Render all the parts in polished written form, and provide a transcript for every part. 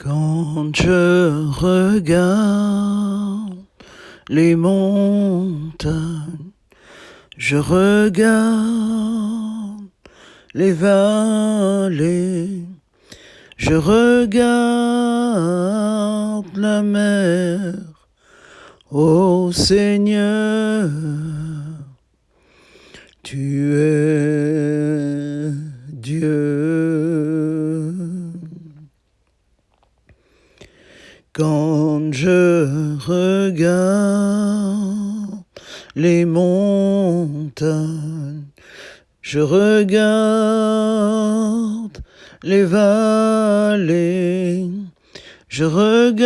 Quand je regarde les montagnes, je regarde les vallées, je regarde la mer, ô Seigneur, tu es Dieu. Quand je regarde les montagnes, je regarde les vallées, je regarde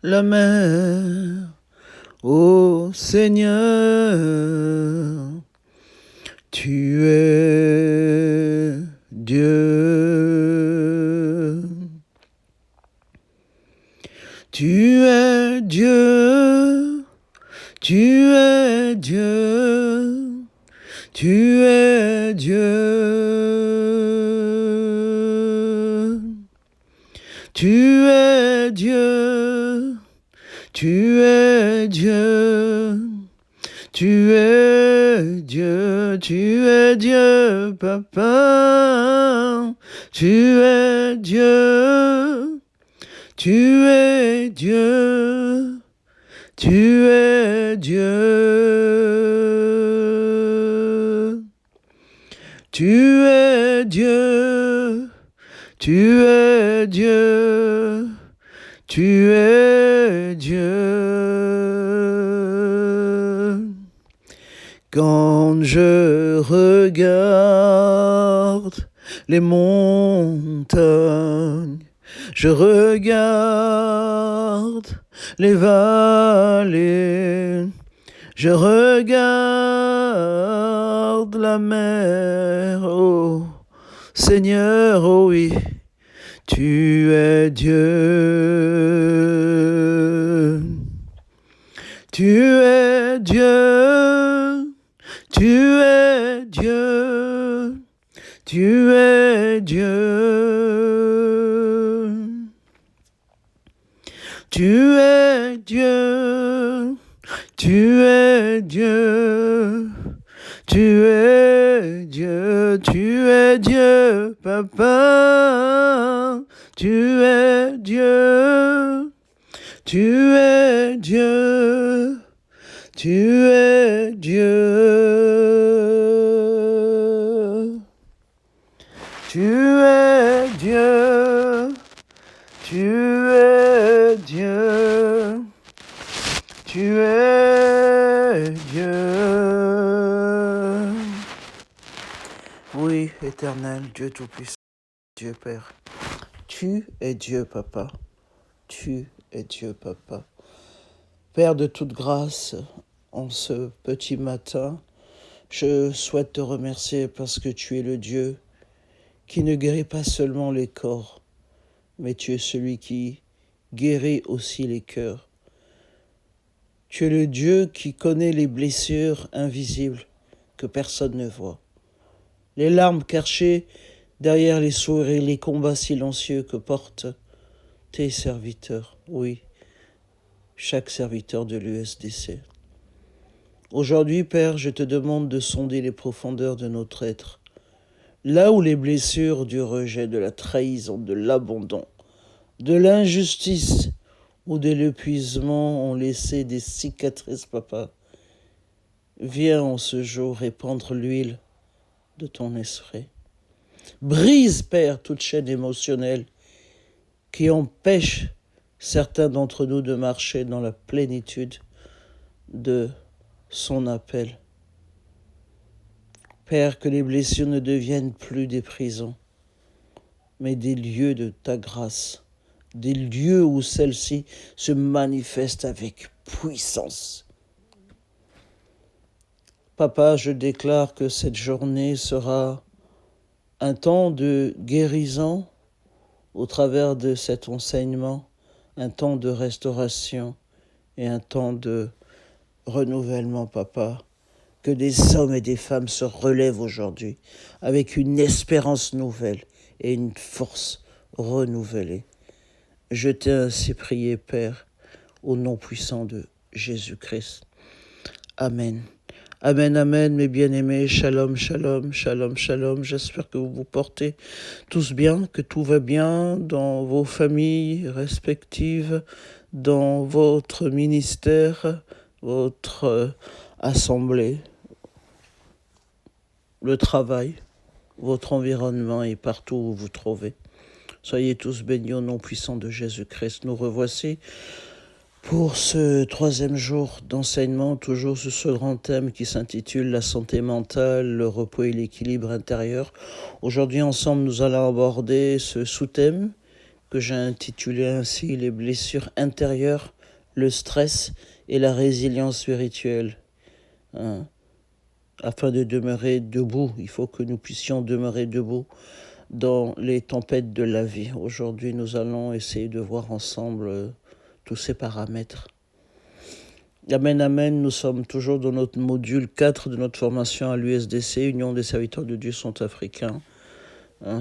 la mer, ô Seigneur, tu es Dieu. Tu es Dieu, tu es Dieu, tu es Dieu. Tu es Dieu, tu es Dieu, tu es Dieu, tu es Dieu, Papa. Tu es Dieu, tu es Dieu, tu es Dieu. Tu es Dieu, tu es Dieu, tu es Dieu. Quand je regarde les montagnes, je regarde les vallées, je regarde la mer, oh Seigneur, oh oui, tu es Dieu. Tu es Dieu, tu es Dieu, tu es Dieu. Tu es Dieu, tu es Dieu, tu es Dieu, tu es Dieu, Papa. Tu es Dieu, tu es Dieu, tu es Dieu. Tu es Dieu, tu es Dieu, tu es Dieu. Oui, éternel, Dieu Tout-Puissant, Dieu Père. Tu es Dieu, Papa. Tu es Dieu, Papa. Père de toute grâce, en ce petit matin, je souhaite te remercier parce que tu es le Dieu qui ne guérit pas seulement les corps, mais tu es celui qui guérit aussi les cœurs. Tu es le Dieu qui connaît les blessures invisibles que personne ne voit, les larmes cachées derrière les sourires et les combats silencieux que portent tes serviteurs, oui, chaque serviteur de l'USDC. Aujourd'hui, Père, je te demande de sonder les profondeurs de notre être, là où les blessures du rejet, de la trahison, de l'abandon, de l'injustice ou de l'épuisement ont laissé des cicatrices, Papa. Viens en ce jour répandre l'huile de ton esprit. Brise, Père, toute chaîne émotionnelle qui empêche certains d'entre nous de marcher dans la plénitude de son appel. Père, que les blessures ne deviennent plus des prisons, mais des lieux de ta grâce, des lieux où celle-ci se manifeste avec puissance. Papa, je déclare que cette journée sera un temps de guérison au travers de cet enseignement, un temps de restauration et un temps de renouvellement, Papa. Que des hommes et des femmes se relèvent aujourd'hui avec une espérance nouvelle et une force renouvelée. Je t'ai ainsi prié, Père, au nom puissant de Jésus-Christ. Amen. Amen, amen, mes bien-aimés. Shalom, shalom, shalom, shalom. J'espère que vous vous portez tous bien, que tout va bien dans vos familles respectives, dans votre ministère, votre assemblée, le travail, votre environnement et partout où vous vous trouvez. Soyez tous bénis au nom puissant de Jésus-Christ. Nous revoici pour ce 3e jour d'enseignement, toujours sur ce grand thème qui s'intitule la santé mentale, le repos et l'équilibre intérieur. Aujourd'hui, ensemble, nous allons aborder ce sous-thème que j'ai intitulé ainsi les blessures intérieures, le stress et la résilience spirituelle. Afin de demeurer debout, il faut que nous puissions demeurer debout dans les tempêtes de la vie. Aujourd'hui, nous allons essayer de voir ensemble tous ces paramètres. Amen, amen, nous sommes toujours dans notre module 4 de notre formation à l'USDC, Union des serviteurs de Dieu centrafricains.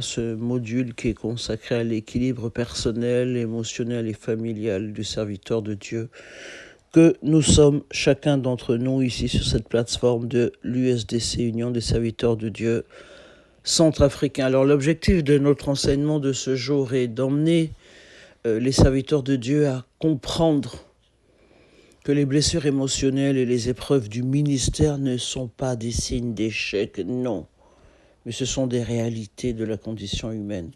Ce module qui est consacré à l'équilibre personnel, émotionnel et familial du serviteur de Dieu que nous sommes chacun d'entre nous ici sur cette plateforme de l'USDC, Union des serviteurs de Dieu centrafricains. Alors l'objectif de notre enseignement de ce jour est d'emmener les serviteurs de Dieu à comprendre que les blessures émotionnelles et les épreuves du ministère ne sont pas des signes d'échec, non, mais ce sont des réalités de la condition humaine.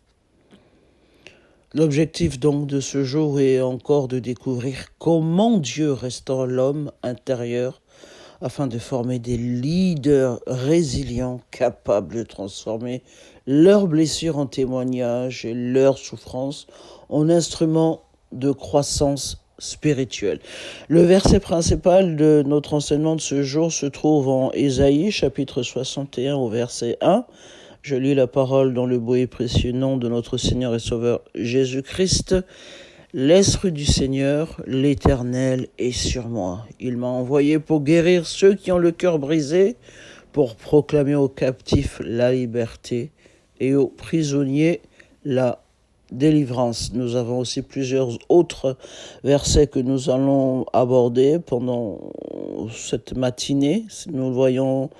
L'objectif donc de ce jour est encore de découvrir comment Dieu restaure l'homme intérieur afin de former des leaders résilients capables de transformer leurs blessures en témoignages et leurs souffrances en instruments de croissance spirituelle. Le verset principal de notre enseignement de ce jour se trouve en Ésaïe, chapitre 61, au verset 1. Je lis la parole dans le beau et précieux nom de notre Seigneur et Sauveur Jésus-Christ. L'Esprit du Seigneur, l'Éternel, est sur moi. Il m'a envoyé pour guérir ceux qui ont le cœur brisé, pour proclamer aux captifs la liberté et aux prisonniers la délivrance. Nous avons aussi plusieurs autres versets que nous allons aborder pendant cette matinée. Nous le voyons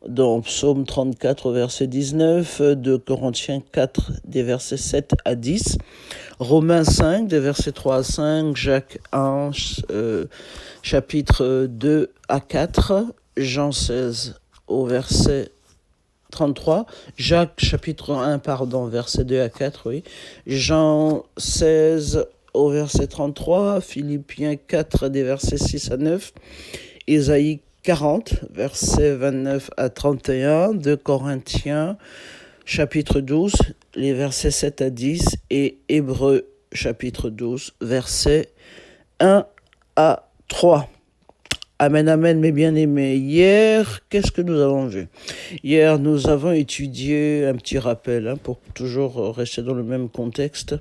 dans Psaume 34, verset 19, de Corinthiens 4, des versets 7 à 10, Romains 5, des versets 3 à 5, Jacques 1, chapitre 2 à 4, Jean 16, au verset 33, Jacques chapitre 1, verset 2 à 4, oui, Jean 16 au verset 33, Philippiens 4, des versets 6 à 9, Ésaïe 40, versets 29 à 31, de Corinthiens, chapitre 12, les versets 7 à 10, et Hébreux, chapitre 12, versets 1 à 3. Amen, amen, mes bien-aimés. Hier, qu'est-ce que nous avons vu ? Hier, nous avons étudié, un petit rappel, pour toujours rester dans le même contexte.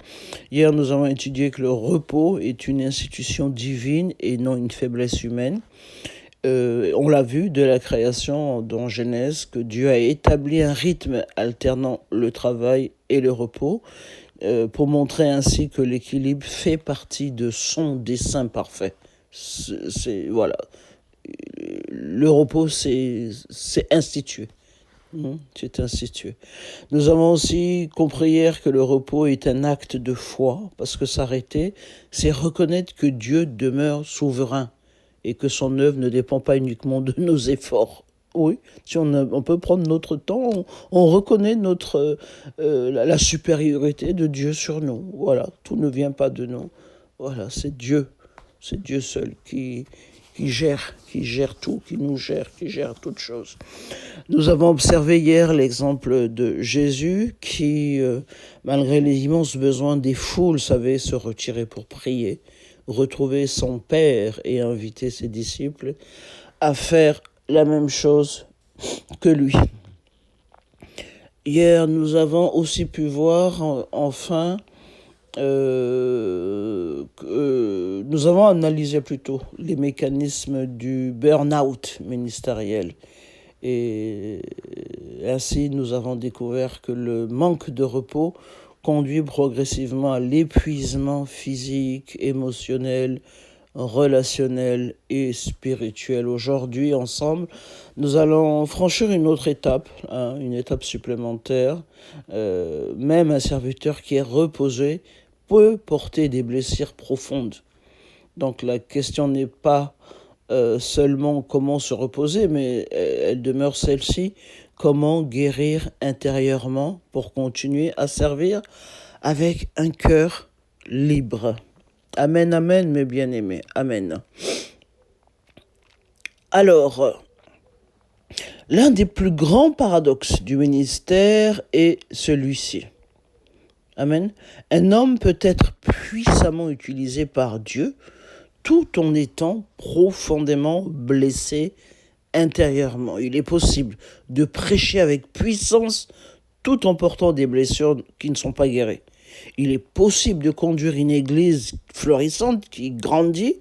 Hier, nous avons étudié que le repos est une institution divine et non une faiblesse humaine. On l'a vu de la création dans Genèse, que Dieu a établi un rythme alternant le travail et le repos, pour montrer ainsi que l'équilibre fait partie de son dessein parfait. Voilà. Le repos, c'est institué. C'est institué. Nous avons aussi compris hier que le repos est un acte de foi, parce que s'arrêter, c'est reconnaître que Dieu demeure souverain et que son œuvre ne dépend pas uniquement de nos efforts. Oui, si on peut prendre notre temps, on reconnaît la supériorité de Dieu sur nous. Voilà, tout ne vient pas de nous. Voilà, c'est Dieu seul qui gère tout, qui nous gère, qui gère toutes choses. Nous avons observé hier l'exemple de Jésus qui, malgré les immenses besoins des foules, savait se retirer pour prier, retrouver son Père et inviter ses disciples à faire la même chose que lui. Hier, nous avons aussi pu voir, enfin, nous avons analysé plutôt les mécanismes du burn-out ministériel. Et ainsi, nous avons découvert que le manque de repos conduit progressivement à l'épuisement physique, émotionnel, relationnel et spirituel. Aujourd'hui, ensemble, nous allons franchir une autre étape, une étape supplémentaire. Même un serviteur qui est reposé peut porter des blessures profondes. Donc la question n'est pas seulement comment se reposer, mais elle demeure celle-ci, comment guérir intérieurement pour continuer à servir avec un cœur libre. Amen, amen, mes bien-aimés, amen. Alors, l'un des plus grands paradoxes du ministère est celui-ci. Amen. Un homme peut être puissamment utilisé par Dieu tout en étant profondément blessé intérieurement. Il est possible de prêcher avec puissance tout en portant des blessures qui ne sont pas guéries. Il est possible de conduire une église florissante qui grandit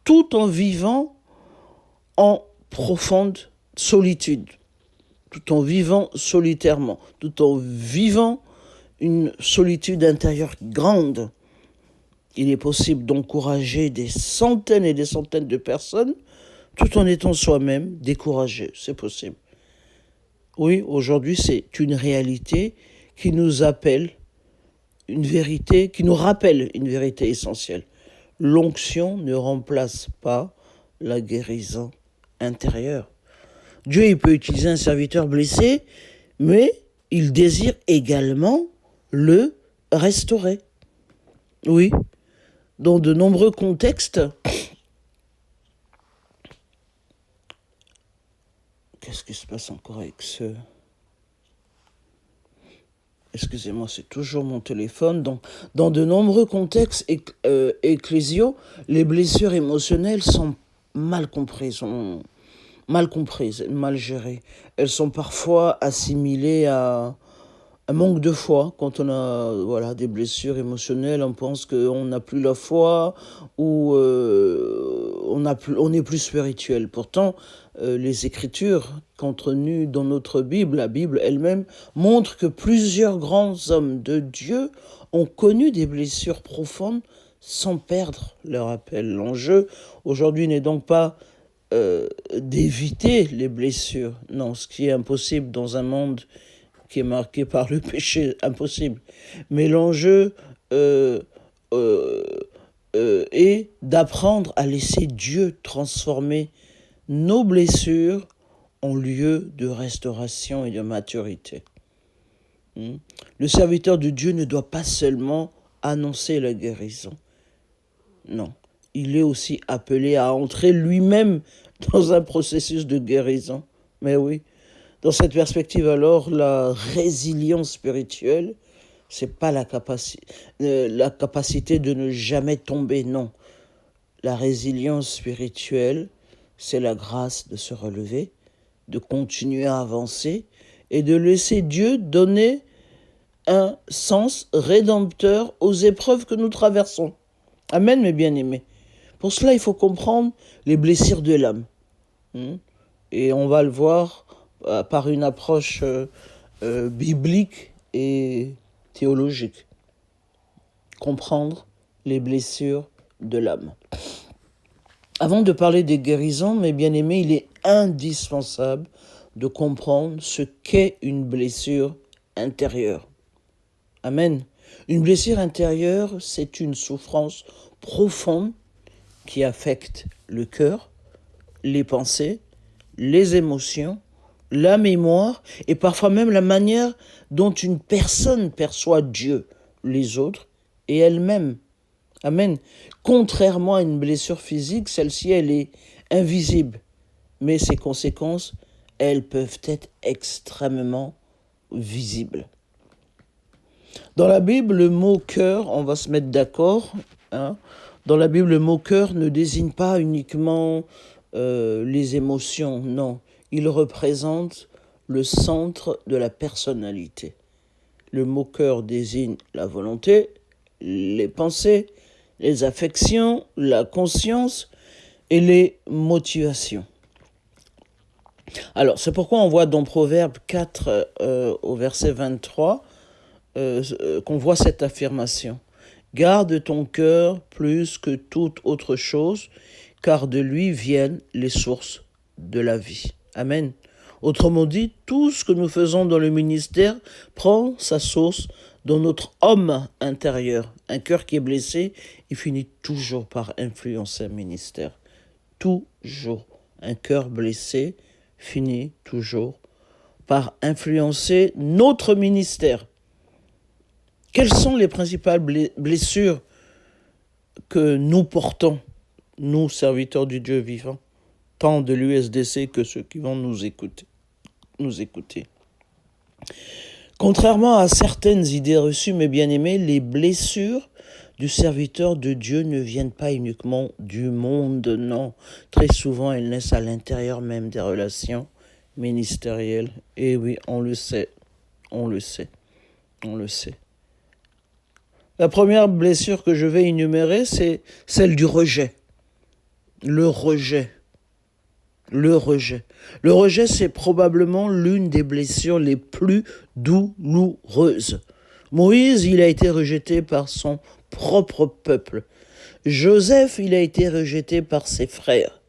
tout en vivant en profonde solitude, tout en vivant solitairement, tout en vivant une solitude intérieure grande. Il est possible d'encourager des centaines et des centaines de personnes tout en étant soi-même découragé. C'est possible. Oui, aujourd'hui, c'est une réalité qui nous appelle une vérité, qui nous rappelle une vérité essentielle. L'onction ne remplace pas la guérison intérieure. Dieu, il peut utiliser un serviteur blessé, mais il désire également le restaurer. Oui, dans de nombreux contextes. Qu'est-ce qui se passe encore avec ce... Excusez-moi, c'est toujours mon téléphone. Dans de nombreux contextes ecclésiaux, les blessures émotionnelles sont mal comprises, mal gérées. Elles sont parfois assimilées à un manque de foi. Quand on a des blessures émotionnelles, on pense qu'on n'a plus la foi ou on n'est plus spirituel. Pourtant, les Écritures contenues dans notre Bible, la Bible elle-même, montrent que plusieurs grands hommes de Dieu ont connu des blessures profondes sans perdre leur appel. L'enjeu aujourd'hui n'est donc pas d'éviter les blessures. Non, ce qui est impossible dans un monde qui est marqué par le péché, impossible. Mais l'enjeu est d'apprendre à laisser Dieu transformer nos blessures en lieu de restauration et de maturité. Le serviteur de Dieu ne doit pas seulement annoncer la guérison. Non, il est aussi appelé à entrer lui-même dans un processus de guérison. Mais oui, dans cette perspective, alors, la résilience spirituelle, c'est pas la capacité de ne jamais tomber, non. La résilience spirituelle, c'est la grâce de se relever, de continuer à avancer et de laisser Dieu donner un sens rédempteur aux épreuves que nous traversons. Amen, mes bien-aimés. Pour cela, il faut comprendre les blessures de l'âme. Et on va le voir par une approche biblique et théologique. Comprendre les blessures de l'âme. Avant de parler des guérisons, mes bien-aimés, il est indispensable de comprendre ce qu'est une blessure intérieure. Amen. Une blessure intérieure, c'est une souffrance profonde qui affecte le cœur, les pensées, les émotions, la mémoire et parfois même la manière dont une personne perçoit Dieu, les autres et elle-même. Amen. Contrairement à une blessure physique, celle-ci, elle est invisible, mais ses conséquences, elles peuvent être extrêmement visibles. Dans la Bible, le mot cœur, on va se mettre d'accord, dans la Bible, le mot cœur ne désigne pas uniquement les émotions, non. Il représente le centre de la personnalité. Le mot cœur désigne la volonté, les pensées, les affections, la conscience et les motivations. Alors, c'est pourquoi on voit dans Proverbe 4 au verset 23, qu'on voit cette affirmation. Garde ton cœur plus que toute autre chose, car de lui viennent les sources de la vie. Amen. Autrement dit, tout ce que nous faisons dans le ministère prend sa source dans notre homme intérieur. Un cœur qui est blessé, il finit toujours par influencer un ministère. Toujours. Un cœur blessé finit toujours par influencer notre ministère. Quelles sont les principales blessures que nous portons, nous, serviteurs du Dieu vivant, tant de l'USDC que ceux qui vont nous écouter? Contrairement à certaines idées reçues, mes bien-aimés, les blessures du serviteur de Dieu ne viennent pas uniquement du monde, non. Très souvent, elles naissent à l'intérieur même des relations ministérielles. Et oui, on le sait. La première blessure que je vais énumérer, c'est celle du rejet. Le rejet. Le rejet, c'est probablement l'une des blessures les plus douloureuses. Moïse, il a été rejeté par son propre peuple. Joseph, il a été rejeté par ses frères.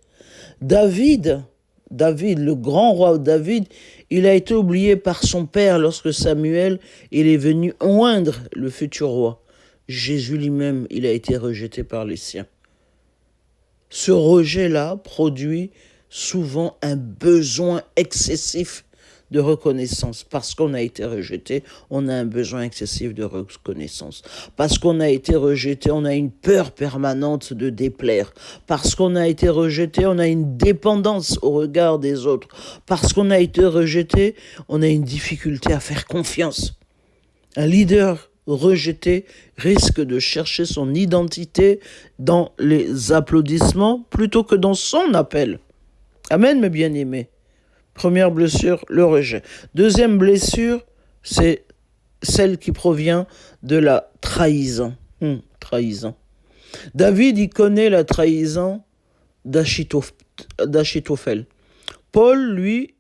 David, le grand roi David, il a été oublié par son père lorsque Samuel, il est venu oindre le futur roi. Jésus lui-même, il a été rejeté par les siens. Ce rejet-là produit souvent un besoin excessif de reconnaissance. Parce qu'on a été rejeté, on a un besoin excessif de reconnaissance. Parce qu'on a été rejeté, on a une peur permanente de déplaire. Parce qu'on a été rejeté, on a une dépendance au regard des autres. Parce qu'on a été rejeté, on a une difficulté à faire confiance. Un leader rejeté risque de chercher son identité dans les applaudissements plutôt que dans son appel. Amen, mes bien-aimés. Première blessure, le rejet. Deuxième blessure, c'est celle qui provient de la trahison. Trahison. David, il connaît la trahison d'Achitophel. Paul, lui,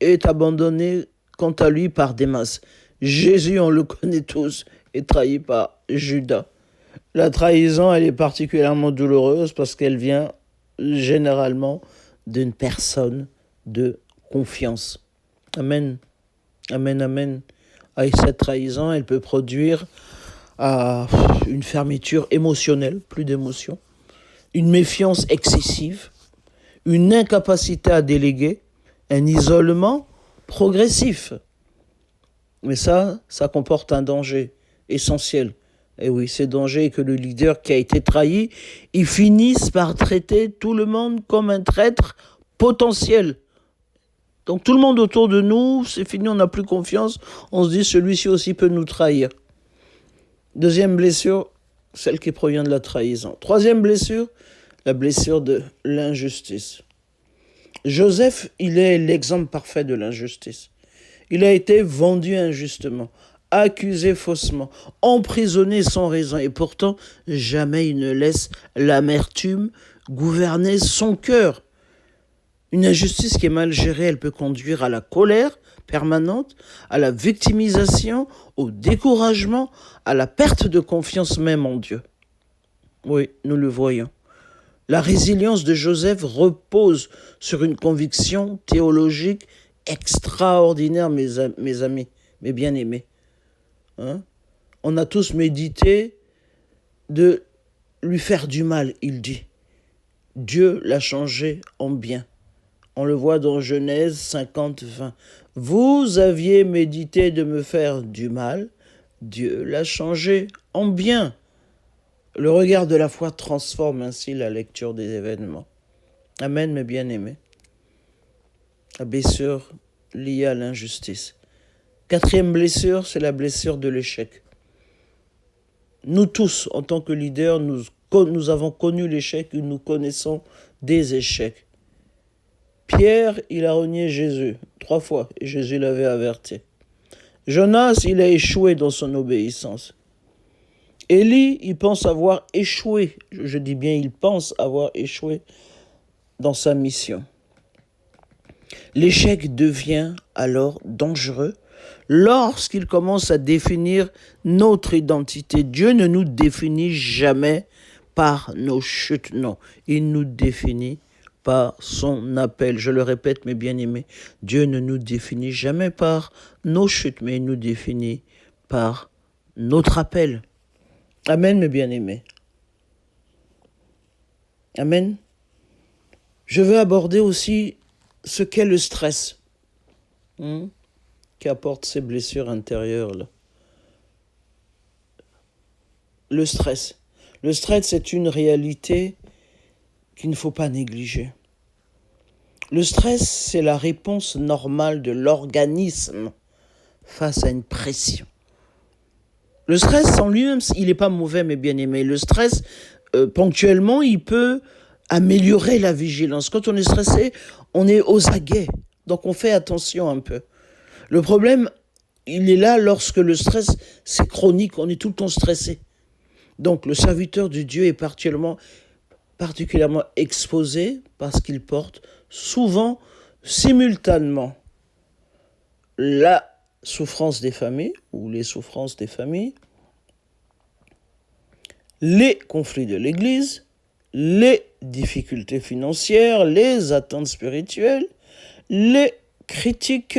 est abandonné quant à lui par Démas. Jésus, on le connaît tous, est trahi par Judas. La trahison, elle est particulièrement douloureuse parce qu'elle vient généralement d'une personne de confiance. Amen. Amen, amen. Et cette trahison, elle peut produire une fermeture émotionnelle, plus d'émotion, une méfiance excessive, une incapacité à déléguer, un isolement progressif. Mais ça comporte un danger essentiel. Et oui, ce danger est que le leader qui a été trahi, il finisse par traiter tout le monde comme un traître potentiel. Donc tout le monde autour de nous, c'est fini, on n'a plus confiance, on se dit celui-ci aussi peut nous trahir. Deuxième blessure, celle qui provient de la trahison. Troisième blessure, la blessure de l'injustice. Joseph, il est l'exemple parfait de l'injustice. Il a été vendu injustement, accusé faussement, emprisonné sans raison. Et pourtant, jamais il ne laisse l'amertume gouverner son cœur. Une injustice qui est mal gérée, elle peut conduire à la colère permanente, à la victimisation, au découragement, à la perte de confiance même en Dieu. Oui, nous le voyons. La résilience de Joseph repose sur une conviction théologique extraordinaire, mes amis, mes bien-aimés. On a tous médité de lui faire du mal, il dit. Dieu l'a changé en bien. On le voit dans Genèse 50, 20. Vous aviez médité de me faire du mal, Dieu l'a changé en bien. Le regard de la foi transforme ainsi la lecture des événements. Amen, mes bien-aimés. La blessure liée à l'injustice. Quatrième blessure, c'est la blessure de l'échec. Nous tous, en tant que leaders, nous avons connu l'échec et nous connaissons des échecs. Pierre, il a renié Jésus 3 fois et Jésus l'avait averti. Jonas, il a échoué dans son obéissance. Élie, il pense avoir échoué, je dis bien il pense avoir échoué dans sa mission. L'échec devient alors dangereux lorsqu'il commence à définir notre identité. Dieu ne nous définit jamais par nos chutes, non. Il nous définit par son appel. Je le répète, mes bien-aimés, Dieu ne nous définit jamais par nos chutes, mais il nous définit par notre appel. Amen, mes bien-aimés. Amen. Je veux aborder aussi ce qu'est le stress, qui apporte ces blessures intérieures là. Le stress. Le stress, c'est une réalité qu'il ne faut pas négliger. Le stress, c'est la réponse normale de l'organisme face à une pression. Le stress en lui-même, il n'est pas mauvais, mes bien-aimés. Le stress, ponctuellement, il peut améliorer la vigilance. Quand on est stressé, on est aux aguets. Donc on fait attention un peu. Le problème, il est là lorsque le stress, c'est chronique. On est tout le temps stressé. Donc le serviteur de Dieu est particulièrement exposé parce qu'il porte souvent, simultanément, la souffrance des familles ou les souffrances des familles, les conflits de l'Église, les difficultés financières, les attentes spirituelles, les critiques,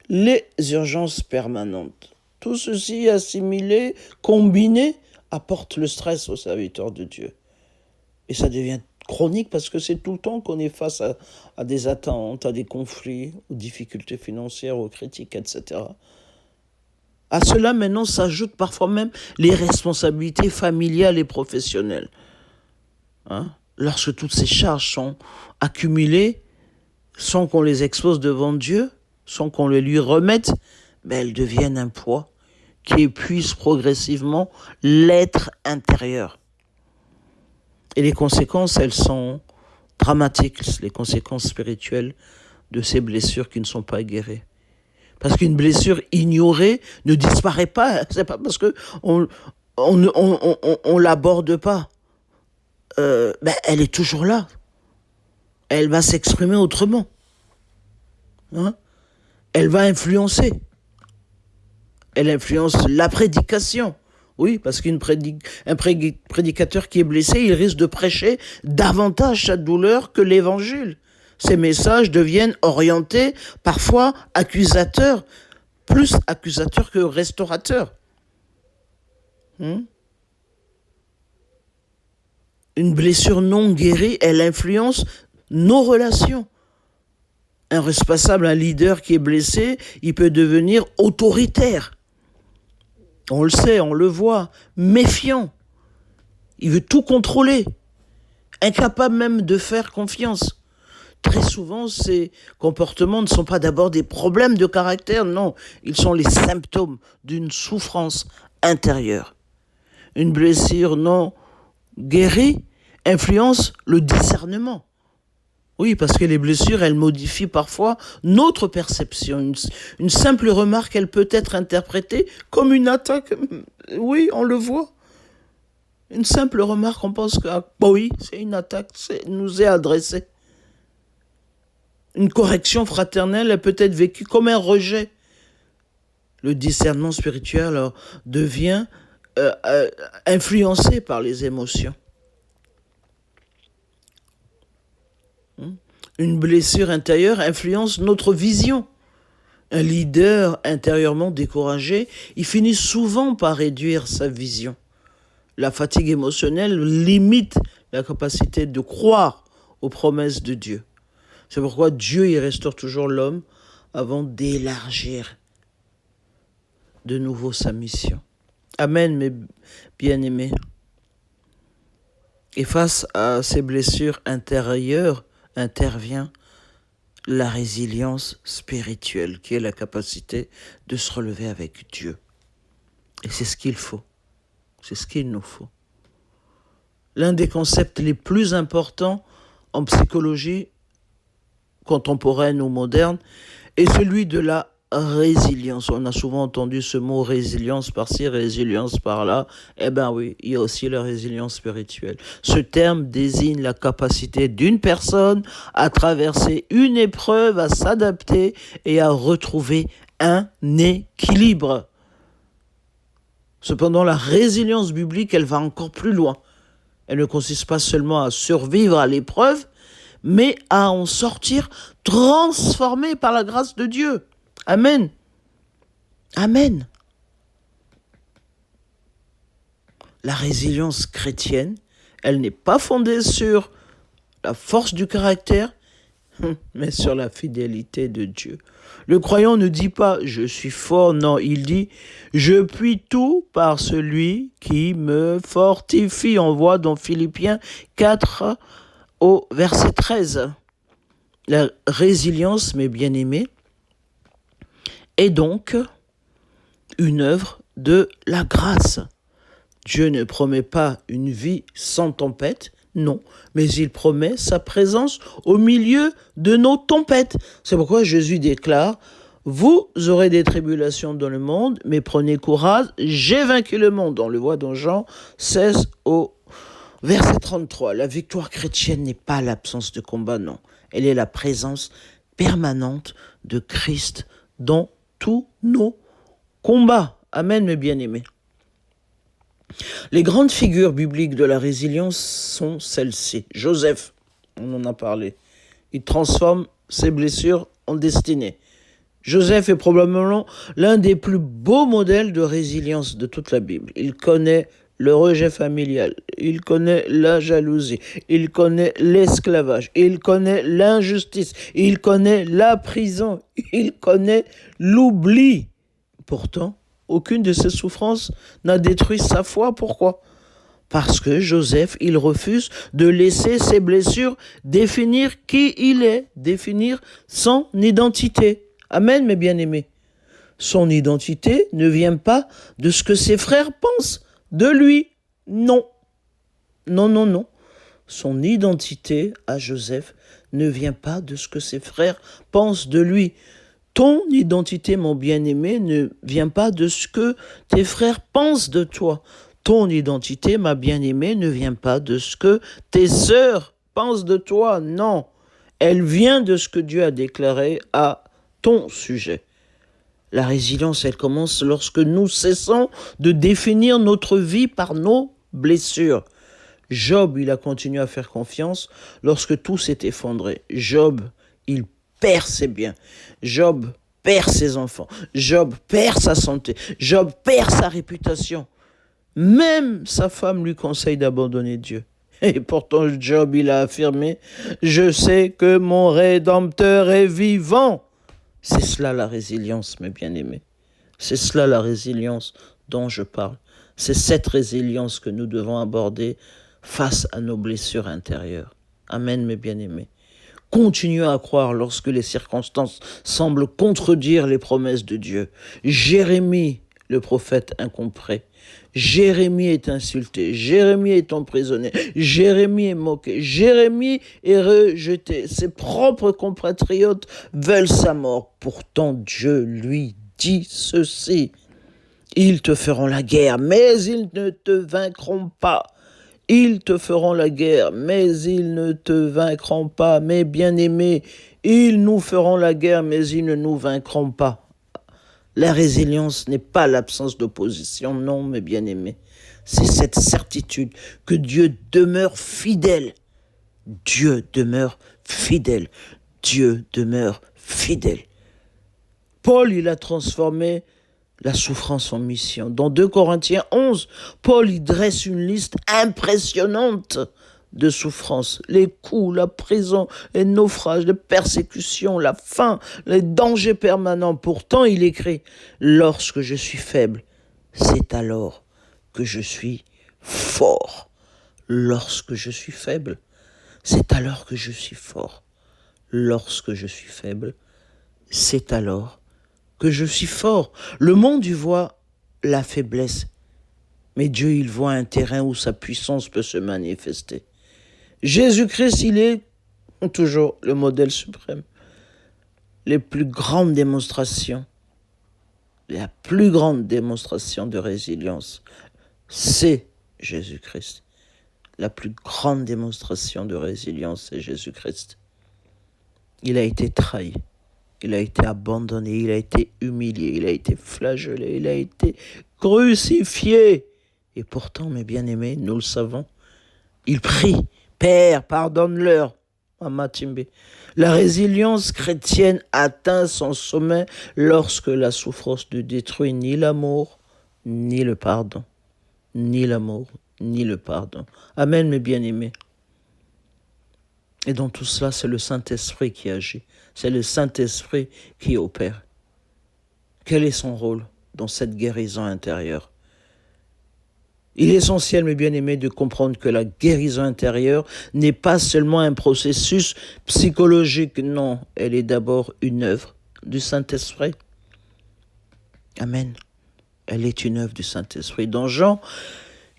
les urgences permanentes. Tout ceci assimilé, combiné, apporte le stress au serviteur de Dieu. Et ça devient chronique parce que c'est tout le temps qu'on est face à des attentes, à des conflits, aux difficultés financières, aux critiques, etc. À cela, maintenant, s'ajoutent parfois même les responsabilités familiales et professionnelles. Lorsque toutes ces charges sont accumulées, sans qu'on les expose devant Dieu, sans qu'on les lui remette, elles deviennent un poids qui épuise progressivement l'être intérieur. Et les conséquences, elles sont dramatiques, les conséquences spirituelles de ces blessures qui ne sont pas guéries. Parce qu'une blessure ignorée ne disparaît pas. C'est pas parce qu'on l'aborde pas. Elle est toujours là. Elle va s'exprimer autrement. Elle va influencer. Elle influence la prédication. Oui, parce qu'un prédicateur qui est blessé, il risque de prêcher davantage sa douleur que l'évangile. Ces messages deviennent orientés, parfois accusateurs, plus accusateurs que restaurateurs. Une blessure non guérie, elle influence nos relations. Un responsable, un leader qui est blessé, il peut devenir autoritaire. On le sait, on le voit, méfiant. Il veut tout contrôler, incapable même de faire confiance. Très souvent, ces comportements ne sont pas d'abord des problèmes de caractère, non. Ils sont les symptômes d'une souffrance intérieure. Une blessure non guérie influence le discernement. Oui, parce que les blessures, elles modifient parfois notre perception. Une simple remarque, elle peut être interprétée comme une attaque. Oui, on le voit. Une simple remarque, on pense que, oui, c'est une attaque, nous est adressée. Une correction fraternelle, elle peut être vécue comme un rejet. Le discernement spirituel alors, devient influencé par les émotions. Une blessure intérieure influence notre vision. Un leader intérieurement découragé, il finit souvent par réduire sa vision. La fatigue émotionnelle limite la capacité de croire aux promesses de Dieu. C'est pourquoi Dieu y restaure toujours l'homme avant d'élargir de nouveau sa mission. Amen, mes bien-aimés. Et face à ces blessures intérieures, intervient la résilience spirituelle, qui est la capacité de se relever avec Dieu. Et c'est ce qu'il faut. C'est ce qu'il nous faut. L'un des concepts les plus importants en psychologie contemporaine ou moderne est celui de la résilience. On a souvent entendu ce mot résilience par-ci, résilience par-là. Eh bien oui, il y a aussi la résilience spirituelle. Ce terme désigne la capacité d'une personne à traverser une épreuve, à s'adapter et à retrouver un équilibre. Cependant, la résilience biblique, elle va encore plus loin. Elle ne consiste pas seulement à survivre à l'épreuve, mais à en sortir transformé par la grâce de Dieu. Amen. Amen. La résilience chrétienne, elle n'est pas fondée sur la force du caractère, mais sur la fidélité de Dieu. Le croyant ne dit pas « je suis fort », non, il dit « je puis tout par celui qui me fortifie ». On voit dans Philippiens 4 au verset 13. La résilience, mes bien-aimés, est donc une œuvre de la grâce. Dieu ne promet pas une vie sans tempête, non, mais il promet sa présence au milieu de nos tempêtes. C'est pourquoi Jésus déclare « Vous aurez des tribulations dans le monde, mais prenez courage, j'ai vaincu le monde ». On le voit dans Jean 16 au verset 33. La victoire chrétienne n'est pas l'absence de combat, non. Elle est la présence permanente de Christ dans tous nos combats. Amen, mes bien-aimés. Les grandes figures bibliques de la résilience sont celles-ci. Joseph, on en a parlé. Il transforme ses blessures en destinée. Joseph est probablement l'un des plus beaux modèles de résilience de toute la Bible. Il connaît le rejet familial, il connaît la jalousie, il connaît l'esclavage, il connaît l'injustice, il connaît la prison, il connaît l'oubli. Pourtant, aucune de ces souffrances n'a détruit sa foi. Pourquoi ? Parce que Joseph, il refuse de laisser ses blessures définir qui il est, définir son identité. Amen, mes bien-aimés. Son identité ne vient pas de ce que ses frères pensent de lui. Non. Non, non, non. Son identité à Joseph ne vient pas de ce que ses frères pensent de lui. Ton identité, mon bien-aimé, ne vient pas de ce que tes frères pensent de toi. Ton identité, ma bien-aimée, ne vient pas de ce que tes sœurs pensent de toi. Non, elle vient de ce que Dieu a déclaré à ton sujet. La résilience, elle commence lorsque nous cessons de définir notre vie par nos blessures. Job, il a continué à faire confiance lorsque tout s'est effondré. Job, il perd ses biens. Job perd ses enfants. Job perd sa santé. Job perd sa réputation. Même sa femme lui conseille d'abandonner Dieu. Et pourtant, Job, il a affirmé « Je sais que mon Rédempteur est vivant ». C'est cela la résilience, mes bien-aimés. C'est cela la résilience dont je parle. C'est cette résilience que nous devons aborder face à nos blessures intérieures. Amen, mes bien-aimés. Continuez à croire lorsque les circonstances semblent contredire les promesses de Dieu. Jérémie, le prophète incompris. Jérémie est insulté, Jérémie est emprisonné, Jérémie est moqué, Jérémie est rejeté. Ses propres compatriotes veulent sa mort. Pourtant, Dieu lui dit ceci. Ils te feront la guerre, mais ils ne te vaincront pas. Ils te feront la guerre, mais ils ne te vaincront pas. Mes bien-aimés, ils nous feront la guerre, mais ils ne nous vaincront pas. La résilience n'est pas l'absence d'opposition, non, mes bien-aimés. C'est cette certitude que Dieu demeure fidèle. Dieu demeure fidèle. Dieu demeure fidèle. Paul, il a transformé la souffrance en mission. Dans 2 Corinthiens 11, Paul y dresse une liste impressionnante de souffrances. Les coups, la prison, les naufrages, les persécutions, la faim, les dangers permanents. Pourtant, il écrit « Lorsque je suis faible, c'est alors que je suis fort. » Lorsque je suis faible, c'est alors que je suis fort. Lorsque je suis faible, c'est alors que je suis fort. Le monde y voit la faiblesse, mais Dieu, il voit un terrain où sa puissance peut se manifester. Jésus-Christ, il est toujours le modèle suprême. Les plus grandes démonstrations, la plus grande démonstration de résilience, c'est Jésus-Christ. La plus grande démonstration de résilience, c'est Jésus-Christ. Il a été trahi. Il a été abandonné, il a été humilié, il a été flagellé, il a été crucifié. Et pourtant, mes bien-aimés, nous le savons, il prie, Père, pardonne-leur. Mama Timbe. La résilience chrétienne atteint son sommet lorsque la souffrance ne détruit ni l'amour, ni le pardon. Ni l'amour, ni le pardon. Amen, mes bien-aimés. Et dans tout cela, c'est le Saint-Esprit qui agit. C'est le Saint-Esprit qui opère. Quel est son rôle dans cette guérison intérieure? Il est essentiel, mes bien-aimés, de comprendre que la guérison intérieure n'est pas seulement un processus psychologique. Non, elle est d'abord une œuvre du Saint-Esprit. Amen. Elle est une œuvre du Saint-Esprit. Dans Jean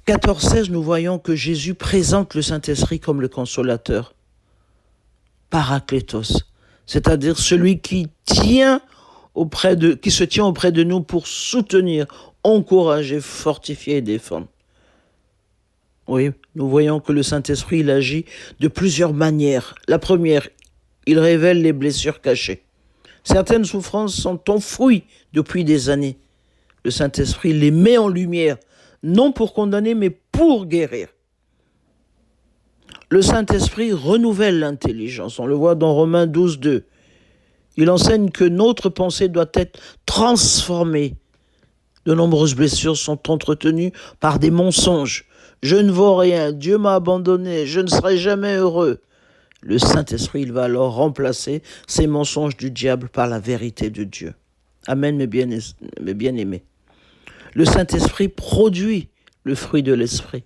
14,16, nous voyons que Jésus présente le Saint-Esprit comme le consolateur. Parakletos, c'est-à-dire celui qui se tient auprès de nous pour soutenir, encourager, fortifier et défendre. Oui, nous voyons que le Saint-Esprit, il agit de plusieurs manières. La première, il révèle les blessures cachées. Certaines souffrances sont enfouies depuis des années. Le Saint-Esprit les met en lumière, non pour condamner, mais pour guérir. Le Saint-Esprit renouvelle l'intelligence. On le voit dans Romains 12,2. Il enseigne que notre pensée doit être transformée. De nombreuses blessures sont entretenues par des mensonges. Je ne vaux rien, Dieu m'a abandonné, je ne serai jamais heureux. Le Saint-Esprit, il va alors remplacer ces mensonges du diable par la vérité de Dieu. Amen, mes bien-aimés. Le Saint-Esprit produit le fruit de l'Esprit.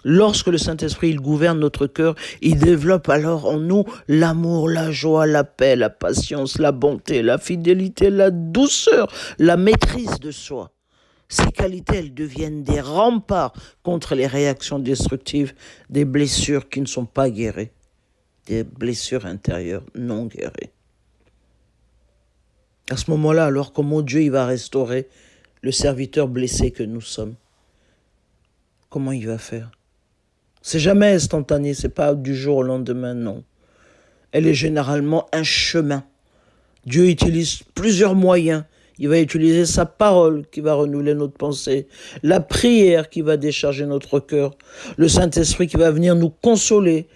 Lorsque le Saint-Esprit, il gouverne notre cœur, il développe alors en nous l'amour, la joie, la paix, la patience, la bonté, la fidélité, la douceur, la maîtrise de soi. Ces qualités, elles deviennent des remparts contre les réactions destructives des blessures qui ne sont pas guéries, des blessures intérieures non guéries. À ce moment-là, alors comment Dieu il va restaurer le serviteur blessé que nous sommes? Comment il va faire? C'est jamais instantané, c'est pas du jour au lendemain, non. Elle est généralement un chemin. Dieu utilise plusieurs moyens. Il va utiliser sa parole qui va renouveler notre pensée, la prière qui va décharger notre cœur, le Saint-Esprit qui va venir nous consoler,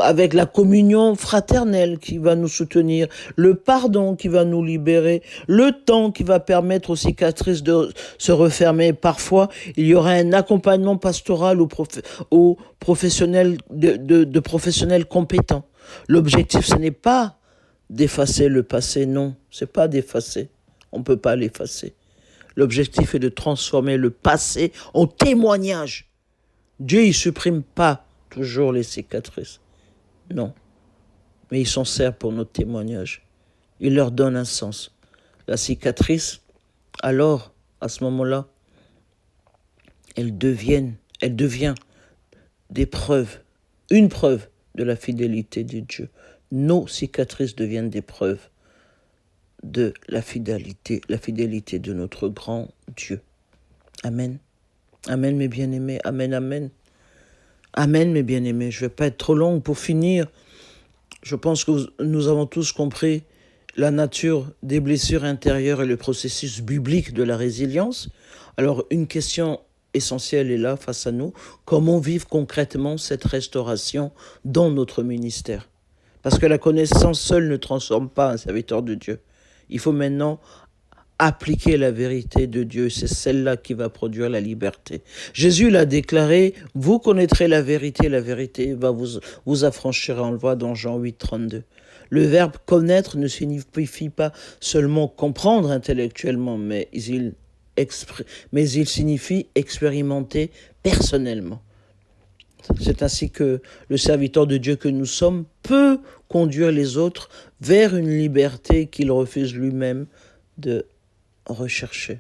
avec la communion fraternelle qui va nous soutenir, le pardon qui va nous libérer, le temps qui va permettre aux cicatrices de se refermer. Parfois, il y aura un accompagnement pastoral aux professionnels, de professionnels compétents. L'objectif, ce n'est pas d'effacer le passé, non, c'est pas d'effacer. On ne peut pas l'effacer. L'objectif est de transformer le passé en témoignage. Dieu, il ne supprime pas toujours les cicatrices. Non. Mais il s'en sert pour notre témoignage. Il leur donne un sens. La cicatrice, alors, à ce moment-là, elle devient des preuves, une preuve de la fidélité de Dieu. Nos cicatrices deviennent des preuves de la fidélité de notre grand Dieu. Amen. Amen, mes bien-aimés. Amen, amen. Amen, mes bien-aimés. Je ne vais pas être trop longue pour finir. Je pense que nous avons tous compris la nature des blessures intérieures et le processus biblique de la résilience. Alors, une question essentielle est là face à nous. Comment vivre concrètement cette restauration dans notre ministère? Parce que la connaissance seule ne transforme pas un serviteur de Dieu. Il faut maintenant appliquer la vérité de Dieu. C'est celle-là qui va produire la liberté. Jésus l'a déclaré, vous connaîtrez la vérité va vous affranchir. On le voit dans Jean 8, 32. Le verbe connaître ne signifie pas seulement comprendre intellectuellement, mais il signifie expérimenter personnellement. C'est ainsi que le serviteur de Dieu que nous sommes peut conduire les autres vers une liberté qu'il refuse lui-même de rechercher.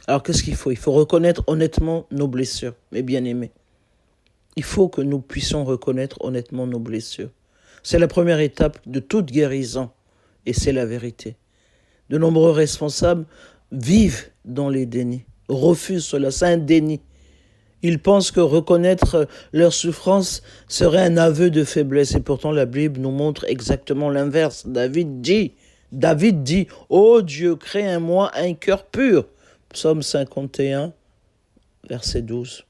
Alors qu'est-ce qu'il faut? Il faut reconnaître honnêtement nos blessures, mes bien-aimés. Il faut que nous puissions reconnaître honnêtement nos blessures. C'est la première étape de toute guérison et c'est la vérité. De nombreux responsables vivent dans les dénis, refusent cela, c'est un déni. Ils pensent que reconnaître leur souffrance serait un aveu de faiblesse. Et pourtant, la Bible nous montre exactement l'inverse. David dit, « Ô Dieu, crée en moi un cœur pur. » Psaume 51, verset 12.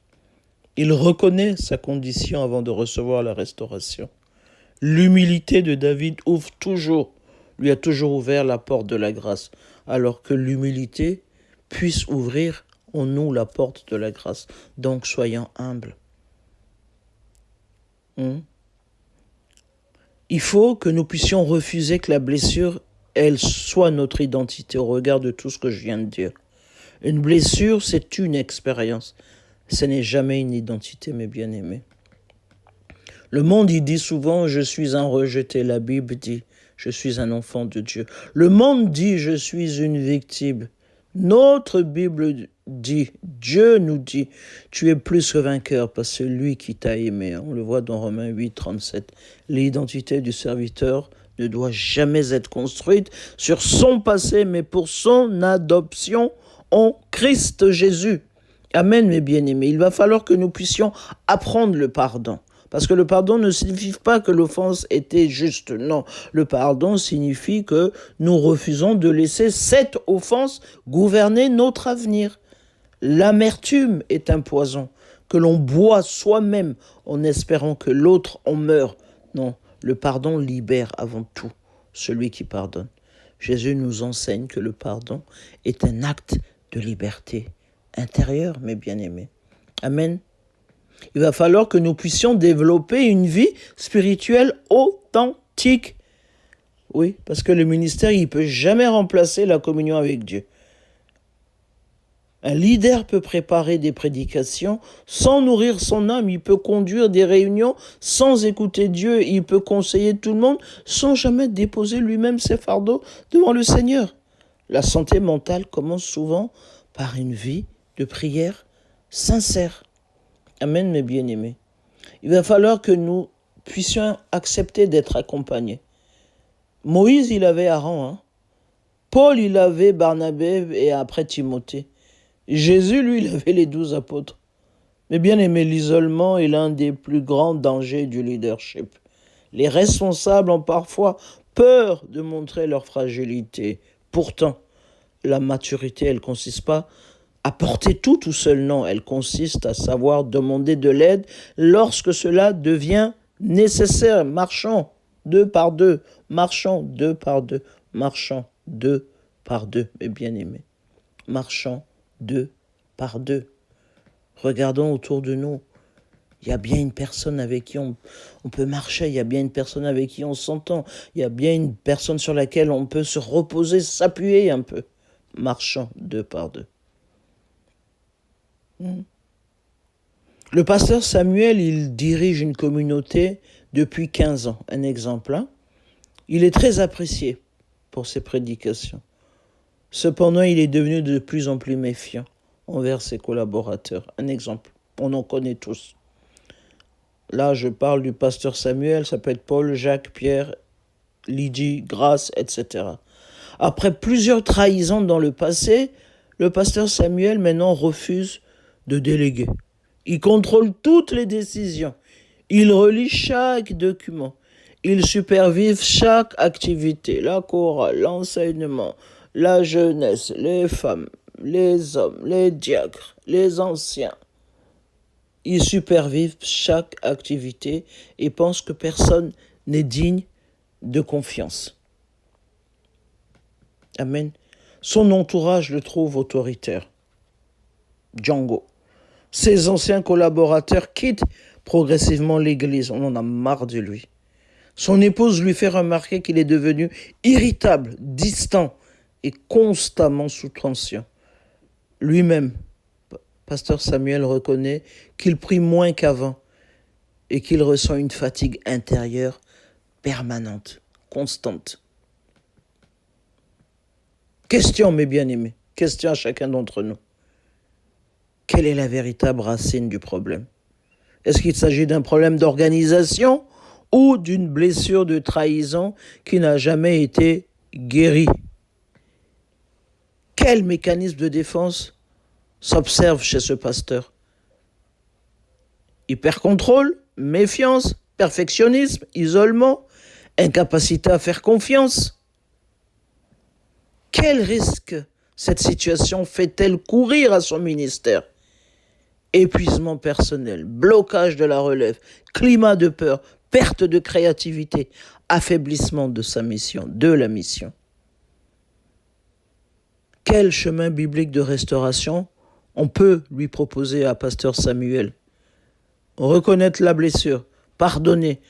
Il reconnaît sa condition avant de recevoir la restauration. L'humilité de David lui a toujours ouvert la porte de la grâce, alors que l'humilité puisse ouvrir en nous la porte de la grâce. Donc soyons humbles. Il faut que nous puissions refuser que la blessure, elle soit notre identité au regard de tout ce que je viens de dire. Une blessure, c'est une expérience. Ce n'est jamais une identité, mes bien-aimés. Le monde, il dit souvent, je suis un rejeté. La Bible dit, je suis un enfant de Dieu. Le monde dit, je suis une victime. Notre Bible dit, Dieu nous dit, tu es plus que vainqueur par celui qui t'a aimé. On le voit dans Romains 8, 37. L'identité du serviteur ne doit jamais être construite sur son passé, mais pour son adoption en Christ Jésus. Amen, mes bien-aimés. Il va falloir que nous puissions apprendre le pardon. Parce que le pardon ne signifie pas que l'offense était juste. Non, le pardon signifie que nous refusons de laisser cette offense gouverner notre avenir. L'amertume est un poison que l'on boit soi-même en espérant que l'autre en meure. Non, le pardon libère avant tout celui qui pardonne. Jésus nous enseigne que le pardon est un acte de liberté intérieure, mes bien-aimés. Amen. Il va falloir que nous puissions développer une vie spirituelle authentique. Oui, parce que le ministère, il ne peut jamais remplacer la communion avec Dieu. Un leader peut préparer des prédications sans nourrir son âme. Il peut conduire des réunions sans écouter Dieu. Il peut conseiller tout le monde sans jamais déposer lui-même ses fardeaux devant le Seigneur. La santé mentale commence souvent par une vie de prière sincère. Amen, mes bien-aimés. Il va falloir que nous puissions accepter d'être accompagnés. Moïse, il avait Aaron. Paul, il avait Barnabé et après Timothée. Jésus, lui, il avait les 12 apôtres. Mais bien aimé, l'isolement est l'un des plus grands dangers du leadership. Les responsables ont parfois peur de montrer leur fragilité. Pourtant, la maturité, elle ne consiste pas à porter tout seul, non. Elle consiste à savoir demander de l'aide lorsque cela devient nécessaire. Marchons 2 par 2, marchons 2 par 2, marchons 2 par 2, mes bien-aimés. Marchons 2 par 2. Regardons autour de nous. Il y a bien une personne avec qui on peut marcher, il y a bien une personne avec qui on s'entend, il y a bien une personne sur laquelle on peut se reposer, s'appuyer un peu. Marchons 2 par 2. Le pasteur Samuel, il dirige une communauté depuis 15 ans. Un exemple, il est très apprécié pour ses prédications. Cependant, il est devenu de plus en plus méfiant envers ses collaborateurs. Un exemple, on en connaît tous. Là, je parle du pasteur Samuel, ça peut être Paul, Jacques, Pierre, Lydie, Grace, etc. Après plusieurs trahisons dans le passé, le pasteur Samuel maintenant refuse de déléguer. Il contrôle toutes les décisions. Il relit chaque document. Il supervise chaque activité, la chorale, l'enseignement, la jeunesse, les femmes, les hommes, les diacres, les anciens. Il supervise chaque activité et pense que personne n'est digne de confiance. Amen. Son entourage le trouve autoritaire. Django. Ses anciens collaborateurs quittent progressivement l'église. On en a marre de lui. Son épouse lui fait remarquer qu'il est devenu irritable, distant et constamment sous tension. Lui-même, pasteur Samuel reconnaît qu'il prie moins qu'avant et qu'il ressent une fatigue intérieure permanente, constante. Question, mes bien-aimés, question à chacun d'entre nous. Quelle est la véritable racine du problème? Est-ce qu'il s'agit d'un problème d'organisation ou d'une blessure de trahison qui n'a jamais été guérie? Quel mécanisme de défense s'observe chez ce pasteur? Hypercontrôle, méfiance, perfectionnisme, isolement, incapacité à faire confiance. Quel risque cette situation fait-elle courir à son ministère? Épuisement personnel, blocage de la relève, climat de peur, perte de créativité, affaiblissement de sa mission, de la mission. Quel chemin biblique de restauration on peut lui proposer à Pasteur Samuel? Reconnaître la blessure, pardonner,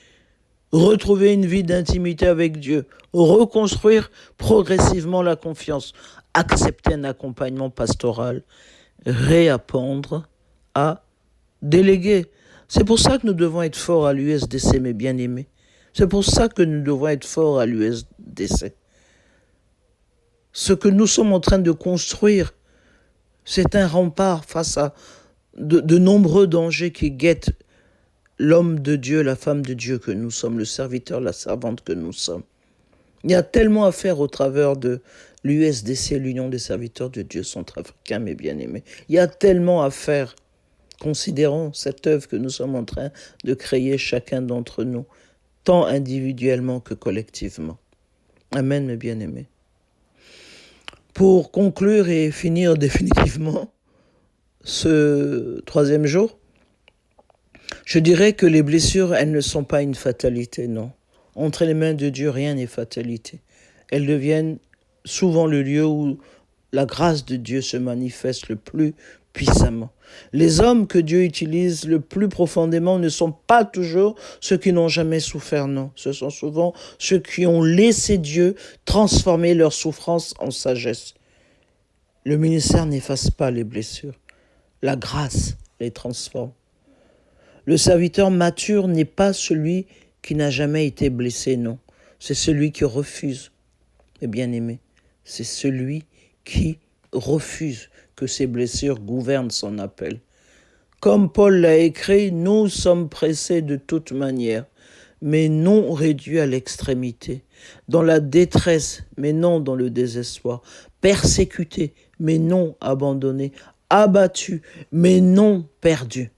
retrouver une vie d'intimité avec Dieu, reconstruire progressivement la confiance, accepter un accompagnement pastoral, réapprendre à déléguer. C'est pour ça que nous devons être forts à l'USDC, mes bien-aimés. C'est pour ça que nous devons être forts à l'USDC. Ce que nous sommes en train de construire, c'est un rempart face à de nombreux dangers qui guettent l'homme de Dieu, la femme de Dieu que nous sommes, le serviteur, la servante que nous sommes. Il y a tellement à faire au travers de l'USDC, l'Union des serviteurs de Dieu centrafricains, mes bien-aimés. Il y a tellement à faire. Considérons cette œuvre que nous sommes en train de créer chacun d'entre nous, tant individuellement que collectivement. Amen, mes bien-aimés. Pour conclure et finir définitivement ce 3e jour, je dirais que les blessures, elles ne sont pas une fatalité, non. Entre les mains de Dieu, rien n'est fatalité. Elles deviennent souvent le lieu où la grâce de Dieu se manifeste le plus puissamment. Les hommes que Dieu utilise le plus profondément ne sont pas toujours ceux qui n'ont jamais souffert, non. Ce sont souvent ceux qui ont laissé Dieu transformer leur souffrance en sagesse. Le ministère n'efface pas les blessures. La grâce les transforme. Le serviteur mature n'est pas celui qui n'a jamais été blessé, non. C'est celui qui refuse, mes bien-aimés. C'est celui qui refuse que ses blessures gouvernent son appel. Comme Paul l'a écrit, nous sommes pressés de toute manière, mais non réduits à l'extrémité. Dans la détresse, mais non dans le désespoir. Persécutés, mais non abandonnés. Abattus, mais non perdus.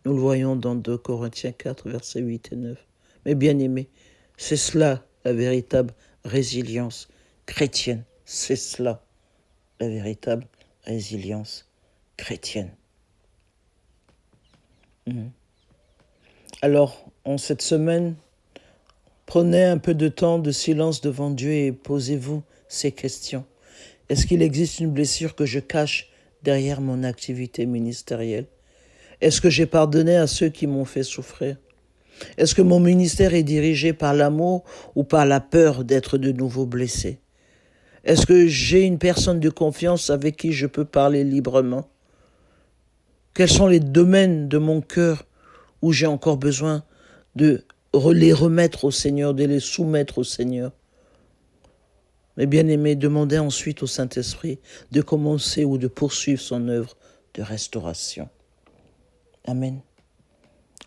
Nous le voyons dans 2 Corinthiens 4, versets 8 et 9. Mais bien aimés, c'est cela la véritable résilience chrétienne. C'est cela la véritable résilience chrétienne. Alors, en cette semaine, prenez un peu de temps de silence devant Dieu et posez-vous ces questions. Est-ce qu'il existe une blessure que je cache derrière mon activité ministérielle? Est-ce que j'ai pardonné à ceux qui m'ont fait souffrir? Est-ce que mon ministère est dirigé par l'amour ou par la peur d'être de nouveau blessé? Est-ce que j'ai une personne de confiance avec qui je peux parler librement? Quels sont les domaines de mon cœur où j'ai encore besoin de les remettre au Seigneur, de les soumettre au Seigneur? Mais bien aimé, demandez ensuite au Saint-Esprit de commencer ou de poursuivre son œuvre de restauration. Amen.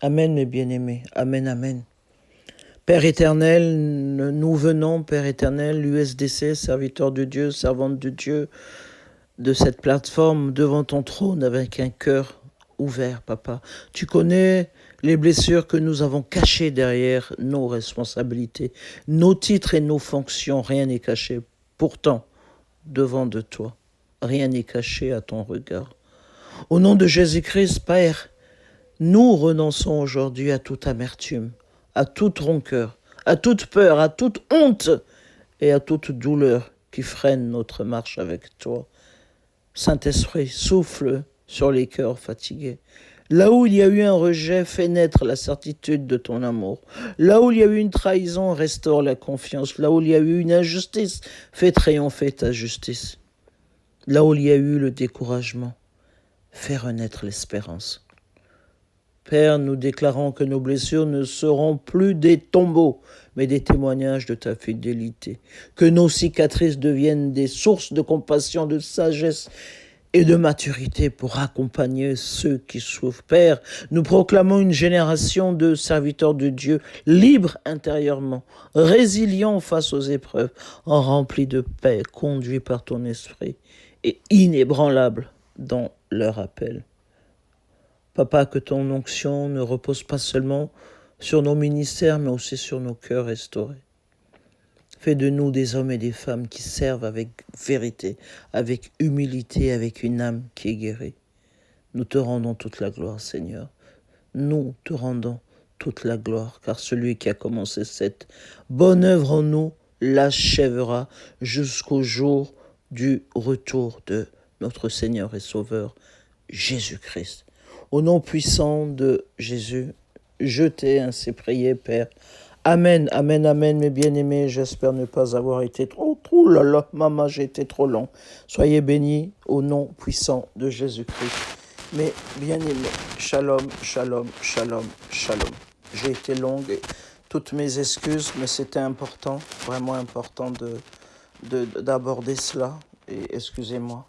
Amen, mes bien-aimés. Amen, amen. Père éternel, nous venons, Père éternel, l'USDC, serviteur de Dieu, servante de Dieu, de cette plateforme, devant ton trône avec un cœur ouvert, Papa. Tu connais les blessures que nous avons cachées derrière nos responsabilités, nos titres et nos fonctions, rien n'est caché. Pourtant, devant de toi, rien n'est caché à ton regard. Au nom de Jésus-Christ, Père, nous renonçons aujourd'hui à toute amertume, à toute rancœur, à toute peur, à toute honte et à toute douleur qui freine notre marche avec toi. Saint-Esprit, souffle sur les cœurs fatigués. Là où il y a eu un rejet, fais naître la certitude de ton amour. Là où il y a eu une trahison, restaure la confiance. Là où il y a eu une injustice, fais triompher ta justice. Là où il y a eu le découragement, fais renaître l'espérance. Père, nous déclarons que nos blessures ne seront plus des tombeaux, mais des témoignages de ta fidélité. Que nos cicatrices deviennent des sources de compassion, de sagesse et de maturité pour accompagner ceux qui souffrent. Père, nous proclamons une génération de serviteurs de Dieu libres intérieurement, résilients face aux épreuves, remplis de paix, conduits par ton esprit et inébranlables dans leur appel. Papa, que ton onction ne repose pas seulement sur nos ministères, mais aussi sur nos cœurs restaurés. Fais de nous des hommes et des femmes qui servent avec vérité, avec humilité, avec une âme qui est guérie. Nous te rendons toute la gloire, Seigneur. Nous te rendons toute la gloire, car celui qui a commencé cette bonne œuvre en nous l'achèvera jusqu'au jour du retour de notre Seigneur et Sauveur, Jésus-Christ. Au nom puissant de Jésus, je t'ai ainsi prié, Père. Amen, amen, amen, mes bien-aimés. J'espère ne pas avoir été trop là là, maman, j'ai été trop long. Soyez bénis au nom puissant de Jésus-Christ. Mes bien-aimés, shalom, shalom, shalom, shalom. J'ai été longue et toutes mes excuses, mais c'était important, vraiment important d'aborder cela. Et excusez-moi,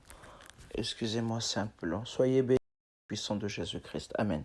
c'est un peu long. Soyez bénis au nom puissant de Jésus-Christ. Amen.